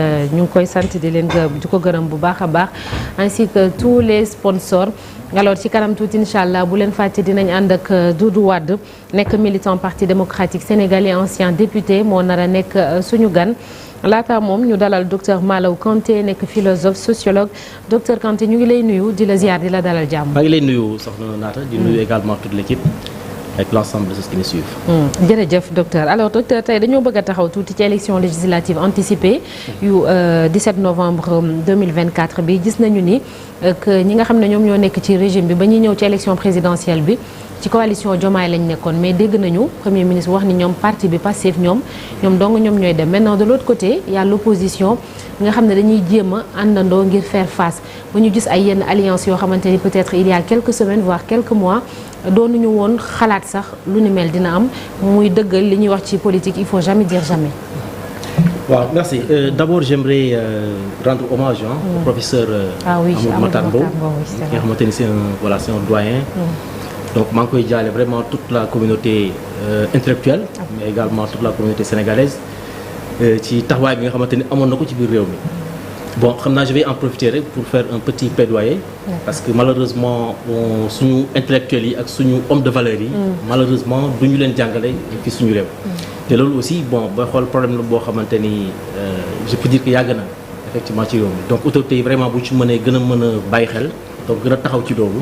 ñu ngi koy sant di leen di ko gërëm bu baax a baax ainsi que tous les sponsors alors ci kanam tuuti incha allah bu leen fàtte dinañ ànd ak Doudou Wade nekk militant parti démocratique sénégalais ancien député moo nar a nekk suñu gan laata moom ñu dalal docteur Malaw Kanté nekk philosophe sociologue docteur Kanté ñu ngi lay nuyu di la ziar di la dalal jàmm. maa ngi lay nuyu soxna Naata di nuyu également toute l'équipe avec l'ensemble de ceux qui nous suivent. jërëjëf docteur alors docteur tey dañoo bëgg a taxaw tuuti ci élection législative anticipée yu 17 novembre 2024 bi gis nañu ni que ñi nga xam ne ñoom ñoo nekk ci régime bi ba ñuy ñëw ci élection présidentielle bi ci coalition Diomaye lañ nekkoon mais dégg nañu premier ministre wax ni ñoom parti bi Pastef ñoom dong ñoom ñooy dem maintenant de l'autre côté il y a l'opposition nga xam ne dañuy jéem a àndandoo ngir faire face ba ñu gis ay yenn alliance yoo xamante ni peut-être il y a quelques semaines voire quelques mois doonuñu woon xalaat sax lu ni mel dina am muy dëggal li ñuy wax ci politique il faut jamais dire jamais. waaw merci d'abord j'aimerais rendre hommage au professeur Amadou Mahtar Mbow nga xamante ni c'est un doyen. donc maa ngi koy jaale vraiment toute la communauté intellectuelle mais également toute la communauté sénégalaise ci taxawaay bi nga xamante ni amoon na ko ci biir réew mi. bon xam naa je vais en profiter rek pour faire un petit plaidoyer parce que malheureusement suñu intellectuels yi ak suñu homme de valeur yi malheureusement du ñu leen jàngale fi suñu réew te loolu aussi bon booy xool problème la boo xamante ni je peux dire que yàgg na effectivement ci réew mi donc autorités yi vraiment bu ci mënee gën a mën a bàyyi xel donc gën a taxaw ci loolu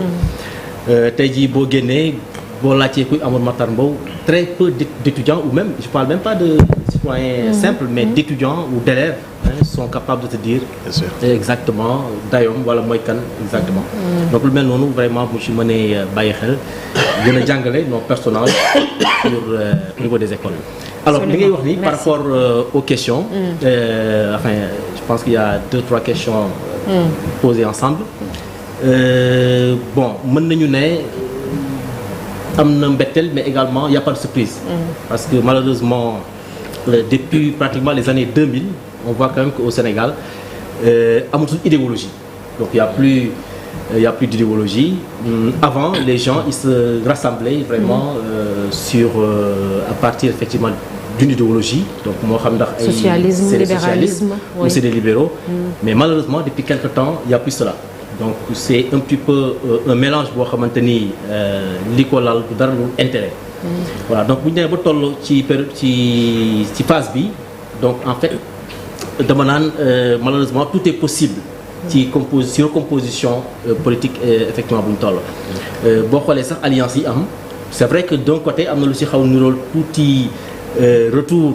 tey jii boo génnee boo laajtee kuy Amadou Mahtar Mbow très peu d'étudiants ou même je parle même pas de citoyens simples mais d'étudiants ou d'élèves sont capables de te dire exactement dayoom wala mooy kan exactement donc lu mel noonu vraiment bu ci mënee bàyyi xel gën a jàngale nos personnages au niveau des écoles alors li ngay wax ni par rapport aux questions enfin je pense qu'il y a 2-3 questions posées ensemble bon mën nañu ne am na mbetteel mais également il y a pas de surprise parce que malheureusement depuis pratiquement les années 2000 on voit quand même qu'au Sénégal amatul idéologie donc il y a plus d'idéologie avant les gens ils se rassemblaient vraiment sur à partir effectivement d'une idéologie donc moo xam ndax ay socialisme libéralisme ou c'est des libéraux mais malheureusement depuis quelque temps il y a plus cela donc c'est un petit peu un mélange boo xamante ni li ko lal du dara lu intérêt voilà donc bu ñu demee ba toll ci période ci phase bi donc en fait dama naan malheureusement tout est possible ci recomposition politique effectivement bu ñu toll boo xoolee sax alliance yi am c'est vrai que d'un côté am na lu ci xaw nirool tuuti retour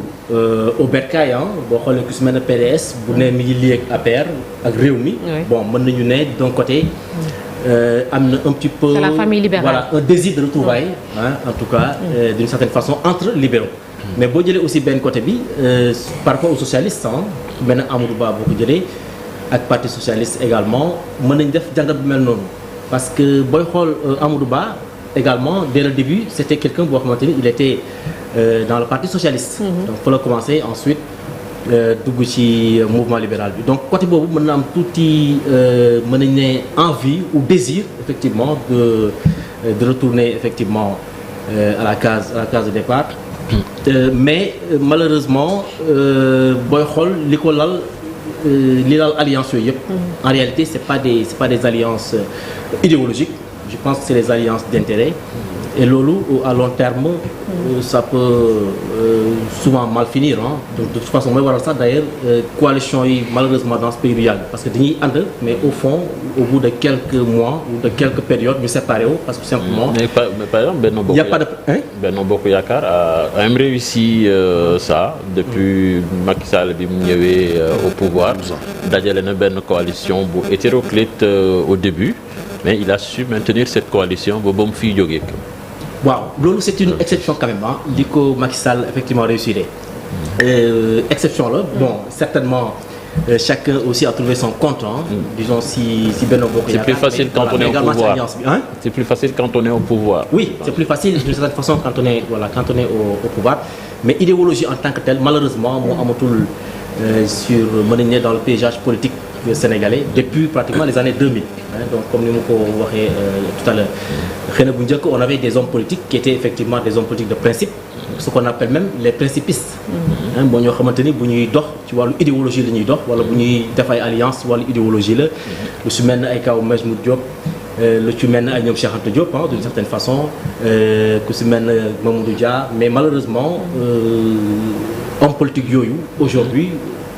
au bercail boo xoolee ku si mel ne PDS bu ne mi ngi lié ak APR ak réew mi bon mën nañu ne d'un côté am na un petit peu c'est la famille libérale voilà un désir de retrouvailles en tout cas d'une certaine façon entre libéraux mais boo jëlee aussi benn côté bi par rapport aux socialistes mel na Amadou Ba boo ko jëlee ak parti socialiste également mën nañ def jàngat bu mel noonu parce que booy xool Amadou Ba également dès le début c'était quelqu'un boo xamante ni il était dans le parti socialiste donc fa la commencé ensuite dugg ci mouvement libéral bi donc côté boobu mën na am tuuti mën nañ ne envie ou désir effectivement de retourner effectivement à la case de départ mais malheureusement booy xool li ko lal alliance yooyu yëpp en réalité c'est pas des alliances idéologiques je pense que c'est des alliances d'intérêt et loolu à long terme ça peut souvent mal finir donc de toute façon mooy waral sax d'ailleurs coalition yi malheureusement dans ce pays du yàgg parce que dañuy ànd mais au fond au bout de quelques mois ou de quelques périodes ñu séparé wu parce que simplement mais par exemple Benno Bokk Yaakaar a même réussi ça depuis Macky Sall bi mu ñëwee au pouvoir dajale na benn coalition bu hétéroclite au début mais il a su maintenir cette coalition ba mu fiy jógee. waaw loolu c'est une exception quand même li ko Macky Sall effectivement réussir exception la bon certainement chacun aussi a trouvé son compte disons si Benno Bokk Yaakaar. C'est plus facile quand on est au pouvoir c'est plus facile quand on est au pouvoir. oui c'est plus facile d'une certaine façon quand on est au pouvoir mais idéologie en tant que telle malheureusement moo amatul sur mën nañu ne dans le paysage politique sénégalais depuis pratiquement les années 2000 donc comme ni ma ko waxee tout à l'heure xëy na bu njëkk on avait des hommes politiques qui étaient effectivement des hommes politiques de principe ce qu'on appelle même les principistes. Bon ñoo xamante ni bu ñuy dox ci wàllu idéologie la ñuy dox wala bu ñuy def ay alliance wàllu idéologie la. lu si mel ne ay kaw Majmout Diop. lu ci mel ne ay ñoom Cheikh Anta Diop d'une certaine façon ku si mel ne Mamadou Dia mais malheureusement homme politique yooyu aujourd'hui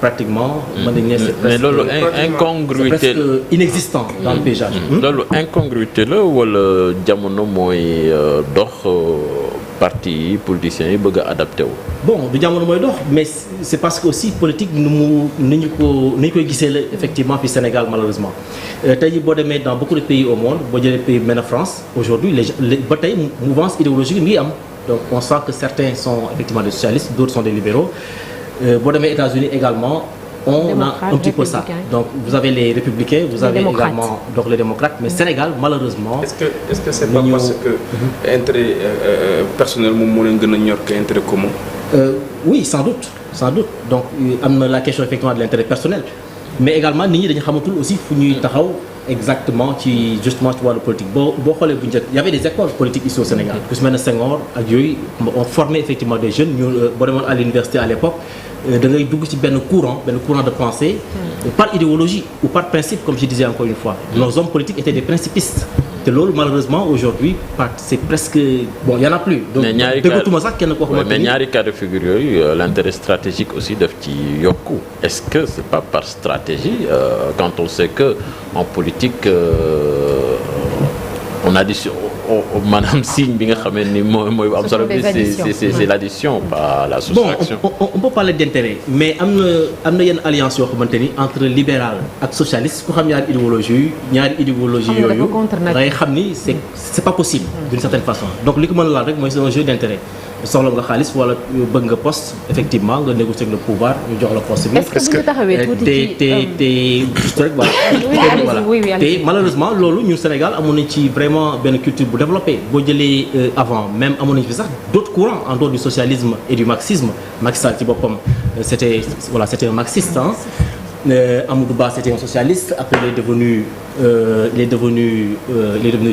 pratiquement mën nañu ne c'est mais loolu incongruité c'est presque inexistant dans le paysage. loolu incongruité la wala jamono mooy dox parti yi politiciens yi bëgg a adapté wu. bon du jamono mooy dox mais c'est parce que aussi politique ni ñu koy gisee la effectivement fi Sénégal malheureusement tey jii boo demee dans beaucoup de pays au monde boo jëlee pays mel na France aujourd'hui les ba tey mouvance idéologique ngi am donc on sent que certains sont effectivement des socialistes d'autres sont des libéraux boo demee États-Unis également on a un petit peu ça donc vous avez les républicains vous avez également donc les démocrates mais Sénégal malheureusement. est-ce que c'est pas parce que intérêt personnel moom moo leen gën a ñor que intérêt commun. Oui sans doute donc am na la question effectivement de l'intérêt personnel mais également nit ñi dañu xamatul aussi fu ñuy taxaw exactement ci justement ci wàllu politique boo xoolee bu njëkk y avait des écoles politiques ici au Sénégal ku si mel ne Senghor ak yooyu on formait effectivement des jeunes ñu boo demoon à l'université à l'époque da ngay dugg ci benn courant de pensée par idéologie ou par principe comme je disais encore une fois nos hommes politiques étaient des principistes te loolu malheureusement aujourd'hui c'est presque bon y en a plus donc déggatuma sax kenn koo xamante ni mais ñaari cas de figure yooyu l'intérêt stratégique aussi daf ci yokku est-ce que c'est pas par stratégie quand on sait que en politique on addition maanaam signe bi nga xamee ni mooy am solo bi c'est l'addition pas la soustraction. Bon on peut parler d'intérêt mais am na yenn alliance yoo xamante ni entre libéral ak socialiste ku xam ñaari idéologie yooyu ngay xam ni c'est pas possible d'une certaine façon donc li ko mën a laal rek mooy c'est un jeu d'intérêt soxla nga xaalis wala bëgg nga poste effectivement nga négocier avec le pouvoir ñu jox la poste bi. est-ce que bu ñu taxawee tuuti te juste rek voilà. te malheureusement loolu ñun Sénégal amoon nañ ci vraiment benn culture bu développée boo jëlee avant même amoon nañ fi sax d'autres courants en dehors du socialisme et du marxisme Macky Sall ci boppam c'était un marxiste Amadou Ba c'était un socialiste après il est devenu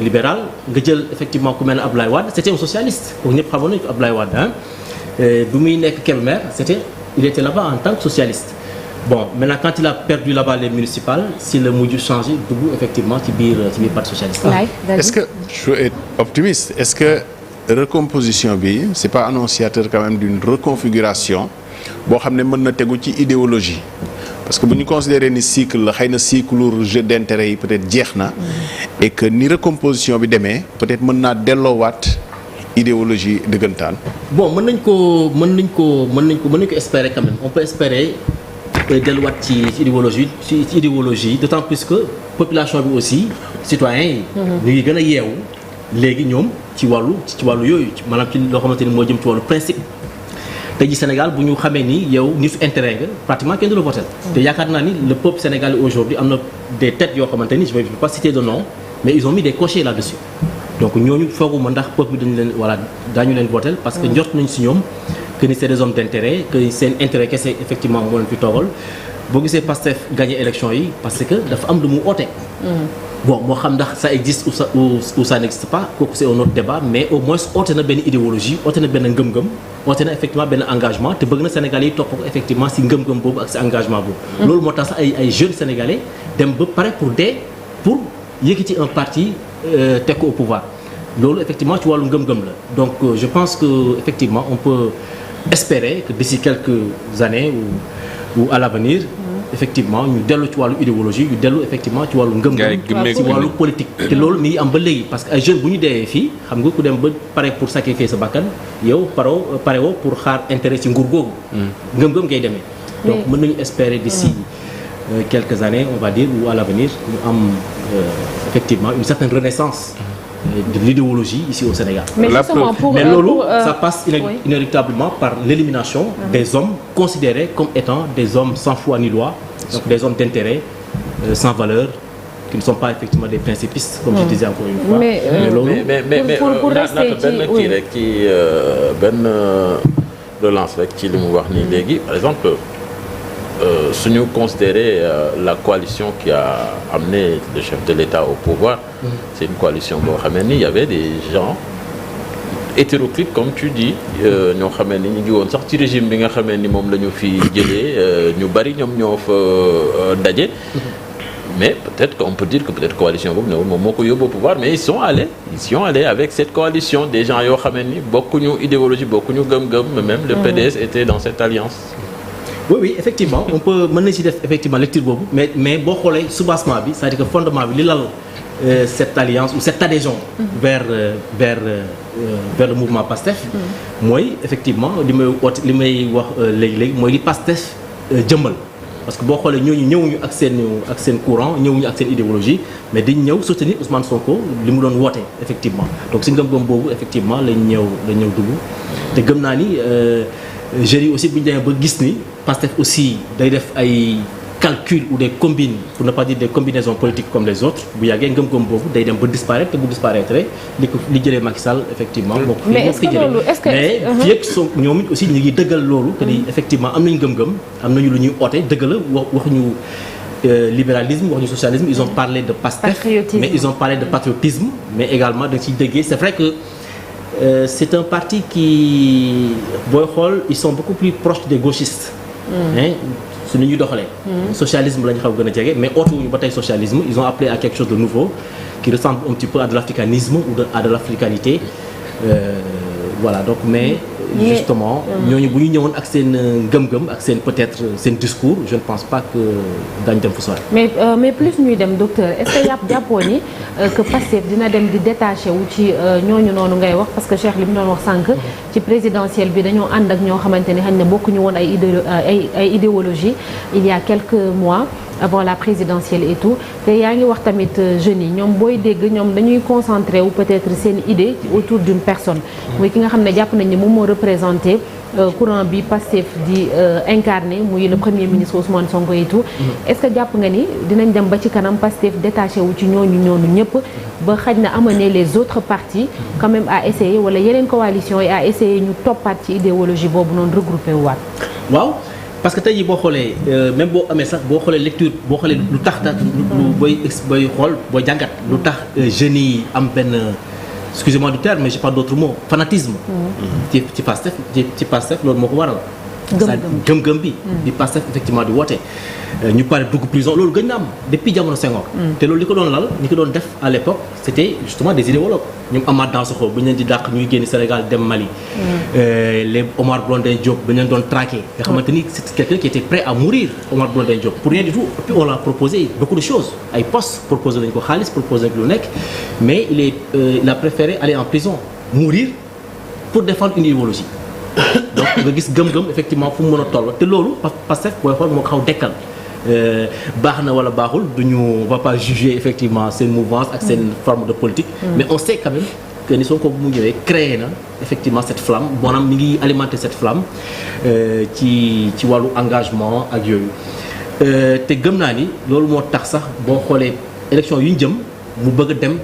libéral nga jël effectivement ku mel ne Abdoulaye Wade c'était un socialiste kooku ñëpp xamoon nañu ko Abdoulaye Wade bu muy nekk Kébémer il était là-bas en tant que socialiste bon maintenant quand il a perdu là-bas les municipales si la mujj changé dugg effectivement ci biir parti socialiste. Est-ce que je suis optimiste est-ce que recomposition bi c'est pas annonciateur quand même d'une reconfiguration boo xam ne mën na tegu ci idéologie. Parce que bu ñu considérer ni cycle la xëy na cycle jeu d'intérêt yi peut-être jeex na et que ni recomposition bi demee peut-être mën naa delloowaat idéologie dëggantaan. Bon mën nañ ko espérer quand même on peut espérer delluwaat ci idéologie d'autant plus que population bi aussi citoyens yi. ñu ngi gën a yeewu léegi ñoom ci wàllu yooyu maanaam ci loo xamante ni moo jëm ci wàllu principe. tey jii Sénégal bu ñu xamee ni yow nitu intérêt nga pratiquement kenn du la voter te yaakaar naa ni le peuple sénégalais aujourd'hui am na des têtes yoo xamante ni je vais pas citer de nom mais ils ont mis des cochers là-dessus donc ñooñu fooguma ndax peuple bi daañu leen voter parce que njort nañu si ñoom que ni c'est des hommes d'intérêt que seen intérêt kese effectivement moo leen fi toogal boo gisee Pastef gagné élection yi parce que dafa am lu mu oote. Bon moo xam ndax ça existe ou ça n'existe pas kooku c'est un autre débat mais au moins oote na benn idéologie oote na benn ngëm-ngëm oote na effectivement benn engagement te bëgg na Sénégalais yi topp ko effectivement si ngëm-ngëm boobu ak si engagement boobu. loolu moo tax sax ay jeunes Sénégalais dem ba pare pour yëkkati un parti teg ko au pouvoir loolu effectivement ci wàllu ngëm-ngëm la donc je pense que effectivement on peut espérer que d'ici quelques années ou à l'avenir effectivement ñu dellu ci wàllu idéologie ñu dellu effectivement ci wàllu ngëm-ngëm ci wàllu politique te loolu mi ngi am ba léegi parce que ay jeunes bu ñu deewee fii xam nga ku dem ba pare pour sacrifier sa bakkan yow pare woo pour xaar intérêt ci nguur googu ngëm-ngëm ngay demee donc mën nañu espérer d'ici quelques années on va dire ou à l'avenir ñu am effectivement une certaine renaissance de l'idéologie ici au Sénégal. Mais loolu ça passe inéluctablement par l'élimination des hommes considérés comme étant des hommes sans foi ni loi, donc des hommes d'intérêt sans valeur, qui ne sont pas effectivement des principistes comme je disais encore une fois. Mais loolu pour rester ci benn relance rek ci li mu wax nii léegi par exemple. Suñu considérer la coalition qui a amené le chef de l'État au pouvoir c'est une coalition boo xamee ni il y avait des gens hétéroclite comme tu dis ñoo xamee ni ñu ngi woon sax ci régime bi nga xamee ni moom la ñu fi jëlee ñu bari ñoom ñoo fa daje. Mais peut-être qu'on peut dire que peut-être coalition boobu ne moom moo ko yóbbu au pouvoir mais ils sont allés avec cette coalition des gens yoo xamee ni bokkuñu idéologie bokkuñu gëm-gëm mais même le PDS était dans cette alliance. Oui effectivement on peut mën na ci def effectivement lecture boobu mais boo xoolee soubassement bi c'est-à-dire que fondement bi li lal cette alliance ou cette adhésion vers le mouvement PASTEF mooy effectivement li may wax léegi mooy li PASTEF jëmmal parce que boo xoolee ñooñu ñëwuñu ak seen courant ñëwuñu ak seen idéologie mais dañ ñëw soutenir Ousmane Sonko li mu doon woote effectivement donc si ngëm-ngëm boobu effectivement lañ ñëw dugg te gëm naa ni jeunes yi aussi bu ñu demee ba gis ni PASTEF aussi day def ay calcul ou des combines pour ne pas dire des combinaisons politiques comme les autres bu yàggee ngëm-ngëm boobu day dem ba disparaître te bu disparaître li jëlee Macky Sall effectivement. mais est-ce que loolu est-ce que mais fii ak ñoom it aussi ñu ngi dëggal loolu. que ni effectivement am nañu ngëm-ngëm am nañu lu ñuy oote dëgg la waxuñu libéralisme waxuñu socialisme ils ont parlé de PASTEF mais ils ont parlé de patriotisme mais également dañ ciy déggee c'est vrai que c'est un parti qui booy xool ils sont beaucoup plus proches des gauchistes. su ni ñuy doxalee. socialisme la ñu xaw gën a jege mais ootuwuñu ba tey socialisme ils ont appelé à quelque chose de nouveau qui ressemble un petit peu à de l'africanisme ou à de l'africanité voilà donc mais justement ñooñu bu ñu ñëwoon ak seen ngëm-ngëm ak seen peut-être seen discours je ne pense pas que daañu dem fu sori. mais plus ñuy dem docteur est-ce que jàppoo ni que Pastef dina dem di détaché wu ci ñooñu noonu ngay wax parce que Cheikh li mu doon wax sànq ci présidentielle bi dañoo ànd ak ñoo xamante ni xëy na bokkuñu woon ay idéologie il y a quelques mois avant la présidentielle et tout te yaa ngi wax tamit jeunes yi ñoom booy dégg ñoom dañuy concentré wu peut-être seen idée autour d'une personne muy ki nga xam ne jàpp nañ ni moom moo représenté courant bi Pastef di incarné muy le premier ministre Ousmane Sonko et tout est-ce que jàpp nga ni dinañ dem ba ci kanam Pastef détaché wu ci ñooñu ñëpp ba xaj na amener les autres partis quand même à essayer wala yeneen coalition yi à essayer ñu toppaat ci idéologie boobu noonu regroupé wu waat. waaw parce que tey jii boo xoolee même boo amee sax boo xoolee lecture boo xoolee lu tax booy xool booy jàngat lu tax jeunes yi am benn excusez-moi du terme mais j'ai pas d'autre mot fanatisme. ci Pastef loolu moo ko waral. gëm-gëm bi. di Pastef effectivement di woote. ñu pare dugg prison loolu gën na am depuis jamono Senghor. te loolu li ko doon lal ñi ko doon def à l'époque c'était justement des idéologues ñoom Amath Dansokho bu ñu leen di dàq ñuy génn Sénégal dem Mali. les Omar Blondin Diop ba ñu leen doon traqué. nga xamante ni c'est quelqu'un qui était prêt à mourir Omar Blondin Diop pour rien du tout et puis on l'a proposé beaucoup de choses ay postes proposé nañu ko xaalis proposé nañu ko lu nekk mais il a préféré aller en prison mourir pour défendre une idéologie. donc nga gis gëm-gëm effectivement fu mu mën a toll te loolu Pastef booy xool moo ko xaw dekkal baax na wala baaxul duñu va pas juger effectivement seen mouvance ak seen forme de politique mais on sait quand même que ni Sonko bu mu ñëwee créé na effectivement cette flamme maanaam mi ngi alimenter cette flamme ci wàllu engagement ak yooyu te gëm naa ni loolu moo tax sax boo xoolee élection yu ñu jëm mu bëgg a dem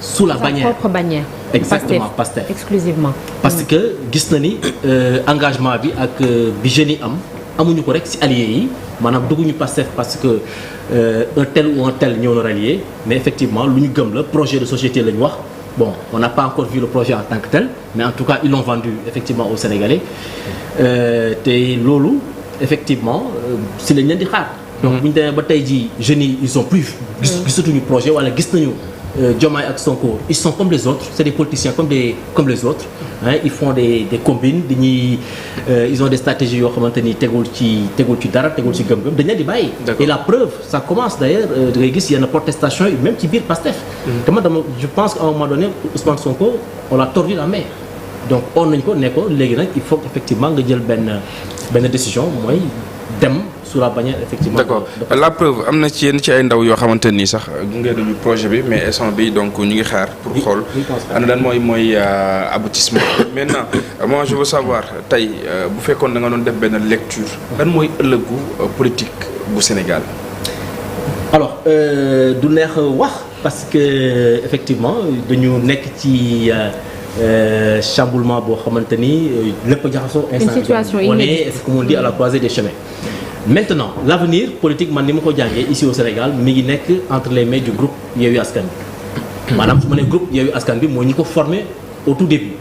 sous la bannière. Sa propre bannière. Exactement Pastef exclusivement. parce que gis na ni engagement bi ak bi jeunes yi amuñu ko rek ci alliés yi maanaam dugguñu Pastef parce que un tel ou un tel ñëw na rallier mais effectivement lu ñu gëm la projet de société la ñu wax bon on n'a pas encore vu le projet en tant que tel mais en tout cas ils l'ont vendu effectivement aux Sénégalais te loolu effectivement si lañ leen di xaar. donc bu ñu demee ba tey jii jeunes yi ils sont plus. gisatuñu projet wala gis nañu. Diomaye ak Sonko ils sont comme les autres c'est des politiciens comme les autres ils font des combines ils ont des stratégies yoo xamante ni tegul ci dara tegul ci gëm-gëm dañ leen di bàyyi. et la preuve ça commence d'ailleurs da ngay gis yenn protestation yi même ci biir Pastef. je pense qu'à un moment donné Ousmane Sonko on l'a tordu la main donc on nañ ko ne ko léegi nag il faut effectivement nga jël benn décision mooy dem sous la bannière effectivement. d'accord la preuve am na ci yenn ci ay ndaw yoo xamante nii sax gunge nañu projet bi mais instant bi donc ñu ngi xaar pour xool ana lan mooy aboutissement. maintenant moi je veux savoir tey bu fekkoon da nga doon def benn lecture lan mooy ëllëgu politique bu Sénégal. alors du neex wax parce que effectivement dañu nekk ci. chamboulement boo xamante ni lépp jaxasoo. une situation on est comme on dit à la croisée des chemins. maintenant l'avenir politique man ni ma ko jàngee ici au Sénégal mi ngi nekk entre les mains du groupe Yewwi Askan Wi maanaam su ma nee groupe Yewwi Askan Wi mooy ñi ko formé au tout début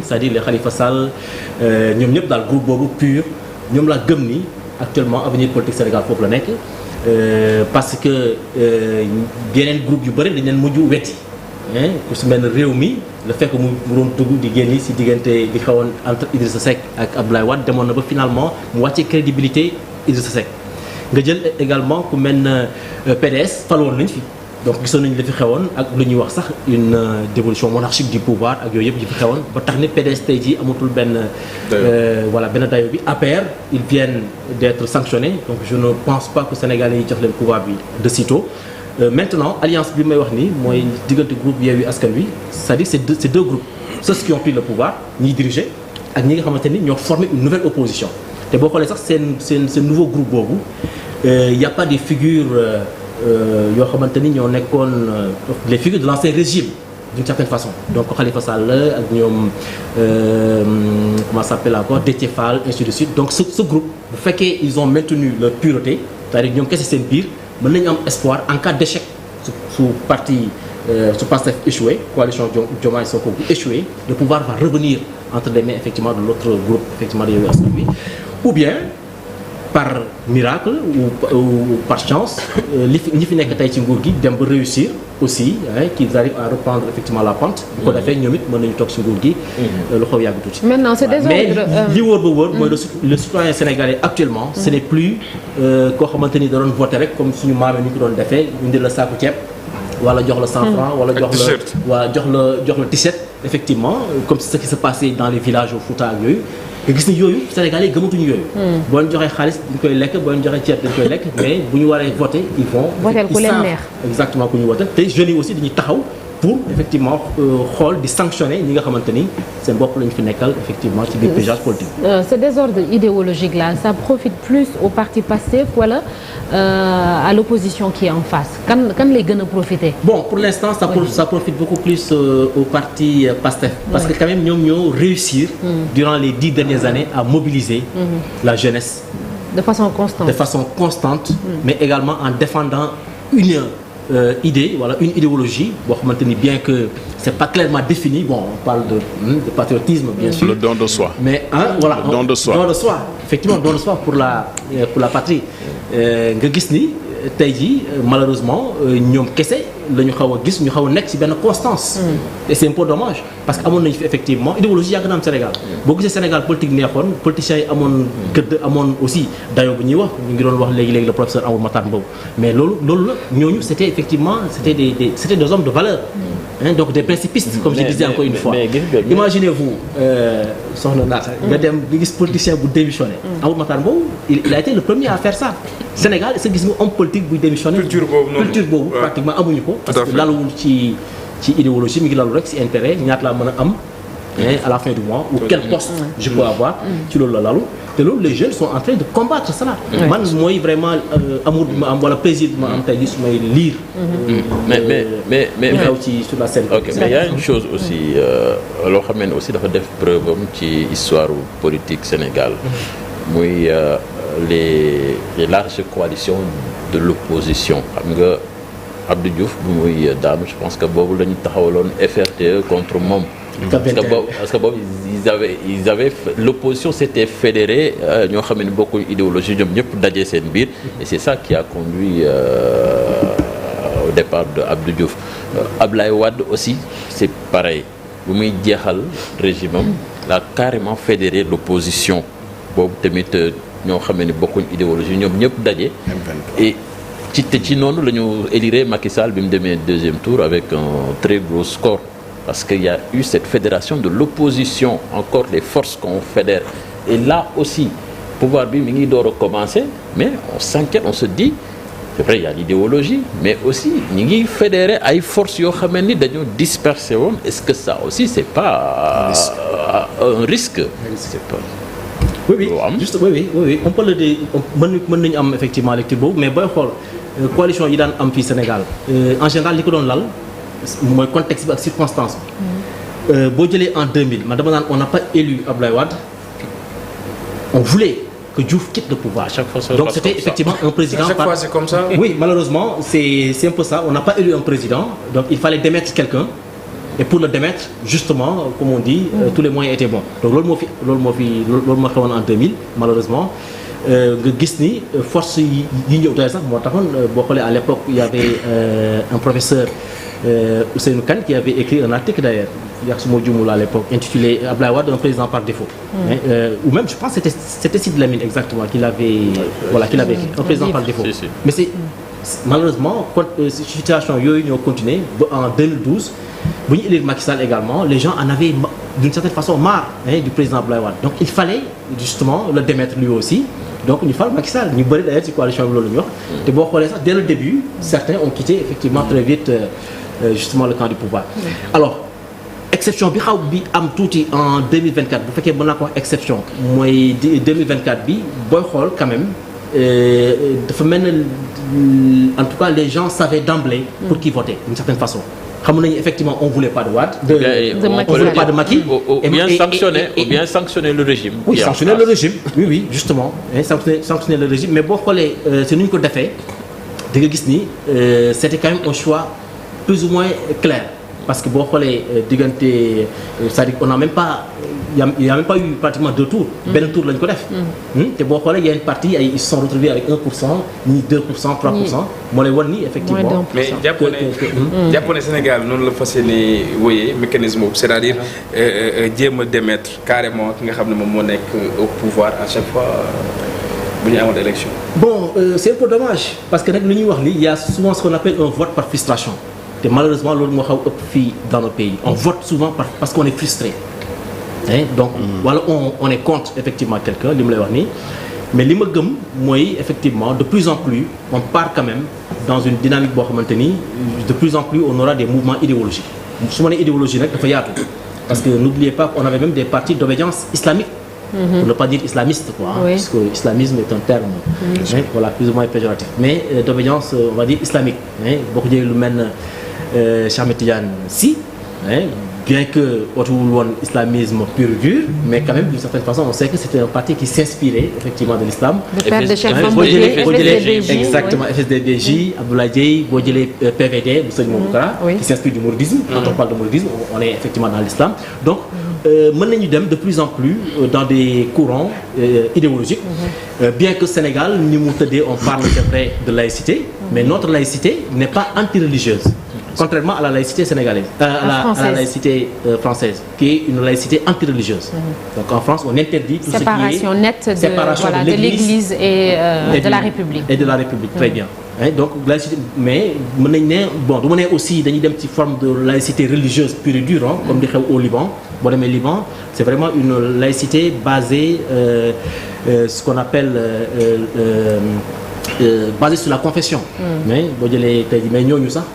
c'est-à-dire les Khalifa Sall ñoom ñëpp daal groupe boobu PUR ñoom laa gëm ni actuellement avenir politique Sénégal foofu la nekk parce que yeneen groupe yu bëri dañ leen mujj wetti ku si mel ne réew mi le fait que mu doon dugg di génn si diggante bi xawoon entre Idrissa Seck ak Abdoulaye Wade demoon na ba finalement mu wàccee crédibilité Idrissa Seck nga jël également ku mel ne PDS faloon nañ fi donc gisoon nañu la fi xewoon ak lu ñuy wax sax une dévolution monarchique du pouvoir ak yooyu yëpp yi fi xewoon ba tax ni PDS tey jii amatul benn benn dayo bi APR ils viennent d'être sanctionnés donc je ne pense pas que Sénégalais yi jox leen pouvoir bi de sitôt maintenant alliance bi may wax nii mooy diggante groupe Yewwi Askan Wi c'est-à-dire c'est deux groupes ceux qui ont pris le pouvoir ñiy diriger ak ñi nga xamante ni ñoo formé une nouvelle opposition te boo xoolee sax seen nouveau groupe boobu y a pas des figures yoo xamante ni ñoo nekkoon les figures de l'ancien régime d'une certaine façon donc Khalifa Sall ak ñoom comment ça s'appelle encore Déthié Fall ainsi de suite donc ce groupe bu fekkee ils ont maintenu leur pureté c'est-à-dire ñoom kese seen biir mën nañu am espoir en cas d'échec su parti su Pastef échoué coalition Diomaye Sonko bu échoué le pouvoir va revenir entre les mains effectivement de l'autre groupe effectivement de Yewwi Askan Wi ou bien par miracle ou par chance ñi fi nekk tey ci nguur gi dem ba réussir aussi qu'ils arrivent à reprendre effectivement la pente bu ko defee ñoom it mën nañu toog ci nguur gi lu xaw yàgg tuuti maintenant c'est désordre mais li wóor ba wóor mooy le citoyen sénégalais actuellement ce n'est plus koo xamante ni da doon voter rek comme suñu maam yi ñu ko doon defee indi la saaku ceeb wala jox la 100 francs wala jox la t-shirt effectivement comme ce qui se passait dans les villages au Fouta ak yooyu nga gis ni yooyu Sénégalais yi gëmatuñu yooyu boo leen joxee xaalis dañ koy lekk boo leen joxee ceeb dañ koy lekk mais bu ñu waree voter ils vont voter ku leen neex exactement ku ñu voter te jeunes yi aussi dañuy taxaw pour effectivement xool di sanctionner ñi nga xamante ni seen bopp lañu fi nekkal effectivement ci biir paysage politique. Ce désordre idéologique là ça profite plus au parti Pastef wala à l'opposition qui est en face kan lay gën a profiter. Bon pour l'instant ça profite beaucoup plus au parti Pastef parce que quand même ñoom ñoo réussir durant les 10 dernières années à mobiliser la jeunesse. De façon constante. Mais également en défendant une idée voilà une idéologie boo xamante ni bien que c'est pas clairement défini bon on parle de patriotisme bien sûr le don de soi mais voilà le don de soi effectivement don de soi pour la patrie nga gis ni tey jii malheureusement ñoom kese la ñu xaw a gis ñu xaw a nekk ci benn constance et c'est un peu dommage parce que amoon nañu fi effectivement idéologie yàgg na am Sénégal boo gisee Sénégal politique neexoon politiciens yi amoon gëdd amoon aussi dayo bu ñuy wax ñu ngi doon wax léegi le professeur Amadou Matar Mbow mais loolu la ñooñu c'était effectivement c'était des hommes de valeur donc des principistes comme je disais encore une fois imaginez-vous soxna Naata nga dem nga gis politicien bu démissionné Amadou Matar Mbow il a été le premier à faire ça Sénégal est-ce que gis nga homme politique buy démissionné culture boobu pratiquement amuñu ko parce que laluwul ci idéologie mi ngi lalu rek ci intérêt ñaata laa mën a am à la fin du mois ou quel poste je peux avoir ci loolu la lalu te loolu les jeunes sont en train de combattre cela man mooy vraiment amour bi ma am wala plaisir bi ma am tey jii su may lire mais xew ci sur la scène ok mais il y a une chose aussi loo xam ne aussi dafa def preuve am ci histoire politique Sénégal muy les larges coalitions de l'opposition xam nga Abdou Diouf bu muy daanu je pense que boobu la ñu taxawaloon FRTE contre moom parce que boobu ils avaient l'opposition s'était fédérée ñoo xam ne bokkuñ idéologie ñoom ñëpp daje seen biir et c'est ça qui a conduit au départ de Abdou Diouf Ablaye Wade aussi c'est pareil bu muy jeexal régime am la carrément fédéré l'opposition boobu tamit ñoo xam ne bokkuñ idéologie ñoom ñëpp daje et ci noonu la ñu élire Macky Sall bi mu demee deuxième tour avec un très gros score parce qu'il y a eu cette fédération de l'opposition encore les forces qu'on fédère et là aussi pouvoir bi mi ngi door a commencer mais on s'inquiète on se dit c'est vrai il y a l'idéologie mais aussi ñi ngi fédérer ay forces yoo xam ni dañoo disperser woon est-ce que ça aussi c'est pas un risque c'est pas oui juste oui on peut le dire mën nañu am effectivement lecture boobu mais booy xool coalition yi daan am fii Sénégal en général li ko doon lal mooy contexte bi ak circonstance bi boo jëlee en 2000 man dama naan on n'a pas élu Abdoulaye Wade on voulait que Diouf quitte le pouvoir à chaque fois donc c'était effectivement un président chaque fois c'est comme ça oui malheureusement c'est un peu ça on n'a pas élu un président donc il fallait démettre quelqu'un et pour le démettre justement comme on dit tous les moyens étaient bons donc loolu moo xewoon en 2000 malheureusement nga gis ni force yi ñëw doy sax moo taxoon boo xoolee à l'époque il y avait un professeur Ousseynou Kane qui avait écrit un article d'ailleurs yax suma jumul à l'époque intitulé Abdoulaye Wade un président par défaut ou même je pense que c'était Sidy Lamine exactement qui l'avait écrit un président par défaut mais c'est malheureusement situation yooyu ñoo continué ba en 2012 bu ñu élire Macky Sall également les gens en avaient d'une certaine façon marre du président Abdoulaye Wade donc il fallait justement le démettre lui aussi donc ñu fal Macky Sall ñu bëri d'ailleurs ci coalition bi loolu ñu wax te boo xoolee sax dès le début certains ont quitté effectivement très vite justement le camp du pouvoir alors exception bi xaw bi am tuuti en 2024 bu fekkee mën naa ko wax exception mooy 2024 bi booy xool quand même dafa mel ne en tout cas les gens savaient d'emblée pour qui voter d'une certaine façon xam nañu effectivement on voulait pas de Wade on voulait pas de Macky ou bien sanctionner le régime oui sanctionner le régime oui justement sanctionner le régime mais boo xoolee c'est nu ñu ko defee da nga gis ni c'était quand même un choix plus ou moins clair parce que boo xoolee diggante c'est-à-dire on n'a même pas il y a même pas eu pratiquement 2 tours benn tour lañ ko def te boo xoolee yenn parti ils se sont retrouvés avec 1% ni 2% 3% moo lay wan ni effectivement mais jàpp ne Sénégal noonu la fas yéene wooyee mécanisme boobu c'est-à-dire jéem a démettre carrément ki nga xam ne moom moo nekk au pouvoir à chaque fois bu ñu amoon élection bon c'est un peu dommage parce que nag lu ñuy wax li il y a souvent ce qu'on appelle un vote par frustration te malheureusement loolu moo xaw ëpp fii dans nos pays on vote souvent parce qu'on est frustré donc wala on est contre effectivement quelqu'un li mu lay wax nii mais li ma gëm mooy effectivement de plus en plus on part quand même dans une dynamique boo xamante ni de plus en plus on aura des mouvements idéologiques su ma nee idéologie nag dafa yaatu parce que n'oubliez pas qu'on avait même des partis d'obédience islamique pour ne pas dire islamiste quoi parce que islamisme est un terme voilà plus ou moins péjoratif mais d'obédience on va dire islamique boo ko jëlee lu mel ne Cheikh Ahmed Tidiane Sy bien que ootuwul woon islamisme pur et dur mais quand même d'une certaine façon on sait que c'était un parti qui s'inspirait effectivement de l'islam boo jëlee exactement FSD/BJ Abdoulaye Dièye boo jëlee PVD bu Sëñ Mouhamadou Kara qui s'inspire du mouridisme quand on parle de mouridisme on est effectivement dans l'islam donc mën nañu dem de plus en plus dans des courants idéologiques bien que Sénégal ni mu tëddee on parle c'est vrai de laïcité mais notre laïcité n'est pas anti-religieuse contrairement à la laïcité sénégalaise, à la laïcité française, qui est une laïcité anti-religieuse. Donc en France, on interdit tout séparation ce qui est nette de l'Église et de la République. Et de la République, très bien. Donc laïcité, mais bon, du aussi dañuy dem ci forme de laïcité religieuse pure et dure, comme di xew au Liban. Boo demee Liban, c'est vraiment une laïcité basée ce qu'on appelle basé sur la confession. Mais boo jëlee tey jii mais ñooñu sax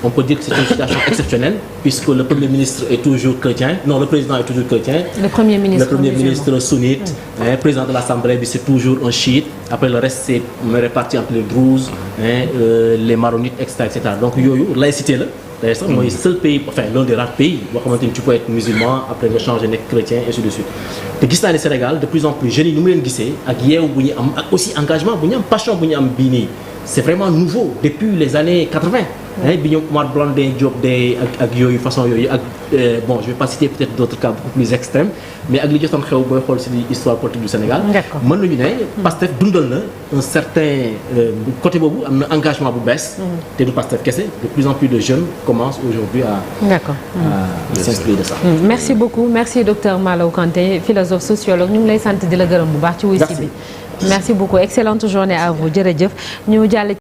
on peut dire que c'est une situation exceptionnelle puisque le premier ministre est toujours chrétien. Non, le président est toujours chrétien. Le premier ministre sunnite. Président de l'Assemblée bi c'est toujours un chiite. Après le reste c'est réparti entre les druzes, les maronites, etc. Donc yooyu laïcité la. D'ailleurs sax mooy seul pays enfin l'un des rares pays boo xamante ni tu peux être musulman après nga changer nekk chrétien et ainsi de suite te gis naa ne Sénégal de plus en plus jeunes yi ni mu leen gisee ak yeewu bu ñu am ak aussi engagement bu ñu am passion bu ñu am bii nii c'est vraiment nouveau depuis les années 80 bi ñoom Omar Blondin Diop de ak yooyu façon yooyu ak bon je vais pas citer peut-être d'autres cas beaucoup plus extrêmes mais ak li jotoon xew booy xool ci l'histoire politique du Sénégal mën nañu ne Pastef dundal na un certain côté boobu am na engagement bu bees te du Pastef kese de plus en plus de jeunes commencent aujourd'hui à s'inspirer de ça. Merci beaucoup merci docteur Malaw Kanté philosophe sociologue ñu ngi lay sant di la gërëm bu baax ci wuy si bi merci beaucoup excellente journée à vous jërëjëf ñu jàll